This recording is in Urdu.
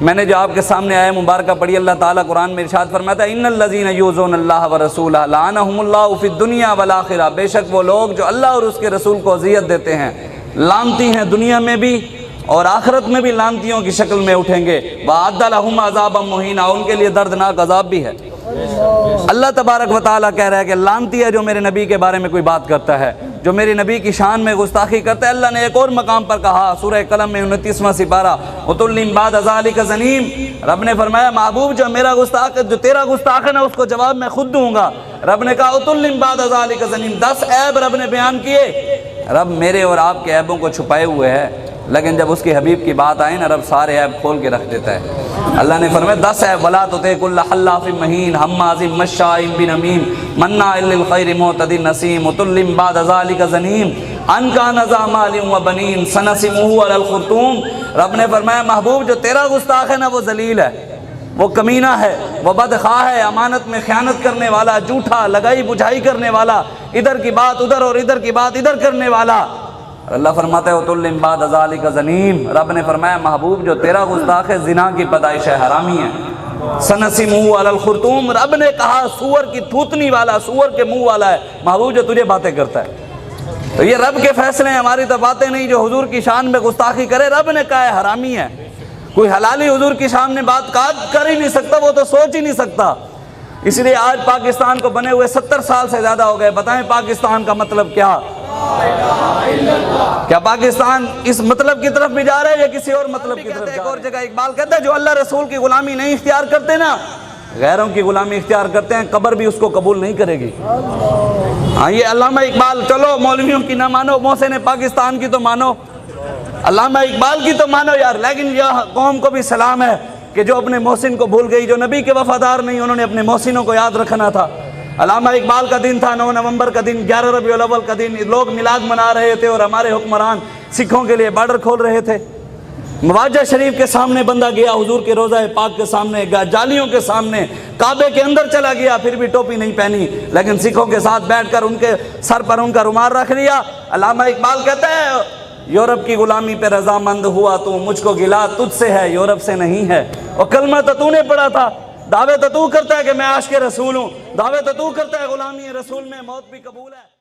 میں نے جو آپ کے سامنے آیا مبارکہ پڑھی، اللہ تعالیٰ قرآن میں ارشاد فرماتا ہے ان الذین یؤذون اللہ ورسولہ لعنہم اللہ فی الدنیا والآخرہ، بے شک وہ لوگ جو اللہ اور اس کے رسول کو اذیت دیتے ہیں لعنتی ہیں، دنیا میں بھی اور آخرت میں بھی لعنتیوں کی شکل میں اٹھیں گے، وَأَعَدَّ لَهُمْ عَذَابًا مُهِينًا، ان کے لیے دردناک عذاب بھی ہے۔ اللہ تبارک و تعالیٰ کہہ رہا ہے کہ لعنتی ہے جو میرے نبی کے بارے میں کوئی بات کرتا ہے، جو میرے نبی کی شان میں گستاخی کرتا ہے۔ اللہ نے ایک اور مقام پر کہا سورہ قلم میں 29واں سپارہ، عُتُلٍّ بَعْدَ ذَلِكَ زَنِيمٍ، رب نے فرمایا محبوب جو میرا گستاخ ہے، جو تیرا گستاخ ہے نا، اس کو جواب میں خود دوں گا۔ رب نے کہا عُتُلٍّ بَعْدَ ذَلِكَ زَنِيمٍ، 10 عیب رب نے بیان کیے۔ رب میرے اور آپ کے عیبوں کو چھپائے ہوئے ہے، لیکن جب اس کے حبیب کی بات آئی نا، رب سارے عیب کھول کے رکھ دیتا ہے۔ اللہ نے فرمایا 10 عیب، وَلَا تُطِعْ كُلَّ حَلَّافٍ مَّهِينٍ هَمَّازٍ مَّشَّاءٍ بِنَمِيمٍ مَّنَّاعٍ لِّلْخَيْرِ مُعْتَدٍ نَّسِيمٍ عُتُلٍّ بَعْدَ ذَلِكَ زَنِيمٍ أَن كَانَ ذَا مَالٍ وَبَنِينَ سَنَسِمُهُ عَلَى الْخُرْطُومِ، رب نے فرمایا محبوب جو تیرا گستاخ ہے نا، وہ ذلیل ہے، وہ کمینہ ہے، وہ بدخواہ ہے، امانت میں خیانت کرنے والا، جھوٹا، لگائی بجھائی کرنے والا، ادھر کی بات ادھر اور ادھر کی بات ادھر کرنے والا۔ اللہ فرماتا ہے عُتُلٍّ بَعْدَ ذَلِكَ زَنِيمٍ، رب نے فرمایا محبوب جو تیرا گستاخ ہے، زنا کی پیدائش ہے، حرامی ہے۔ سَنَسِمُهُ عَلَى الْخُرْطُومِ، رب نے کہا سور کی تھوتنی والا، سور کے منہ والا ہے محبوب جو تجھے باتیں کرتا ہے۔ تو یہ رب کے فیصلے ہیں، ہماری تو باتیں نہیں۔ جو حضور کی شان میں گستاخی کرے، رب نے کہا ہے حرامی ہے۔ کوئی حلالی حضور کی شان میں بات کر ہی نہیں سکتا، وہ تو سوچ ہی نہیں سکتا۔ اس لیے آج پاکستان کو بنے ہوئے 70 سال سے زیادہ ہو گئے، بتائیں پاکستان کا مطلب کیا؟ کیا پاکستان اس مطلب کی طرف بھی جا رہا ہے یا کسی اور مطلب کی طرف؟ ایک اور جگہ اقبال کہتا ہے جو اللہ رسول کی غلامی نہیں اختیار کرتے نا، غیروں کی غلامی اختیار کرتے ہیں، قبر بھی اس کو قبول نہیں کرے گی۔ ہاں یہ علامہ اقبال، چلو مولویوں کی نہ مانو، محسن پاکستان کی تو مانو، علامہ اقبال کی تو مانو یار، لیکن یہ قوم کو بھی سلام ہے کہ جو اپنے محسن کو بھول گئی، جو نبی کے وفادار نہیں، انہوں نے اپنے محسنوں کو یاد رکھنا تھا۔ علامہ اقبال کا دن تھا 9 نومبر کا دن، 11 ربیع الاول کا دن، لوگ میلاد منا رہے تھے اور ہمارے حکمران سکھوں کے لیے بارڈر کھول رہے تھے۔ مواجہ شریف کے سامنے بندہ گیا، حضور کے روضہ پاک کے سامنے، جالیوں کے سامنے، کعبے کے اندر چلا گیا، پھر بھی ٹوپی نہیں پہنی، لیکن سکھوں کے ساتھ بیٹھ کر ان کے سر پر ان کا رومال رکھ لیا۔ علامہ اقبال کہتا ہے یورپ کی غلامی پہ رضامند ہوا تو، مجھ کو گلا تجھ سے ہے، یورپ سے نہیں ہے۔ اور کلمہ تو نے پڑھا تھا، دعوے تو کرتا ہے کہ میں عاشق رسول ہوں، دعوے تو کرتا ہے غلامی رسول میں موت بھی قبول ہے۔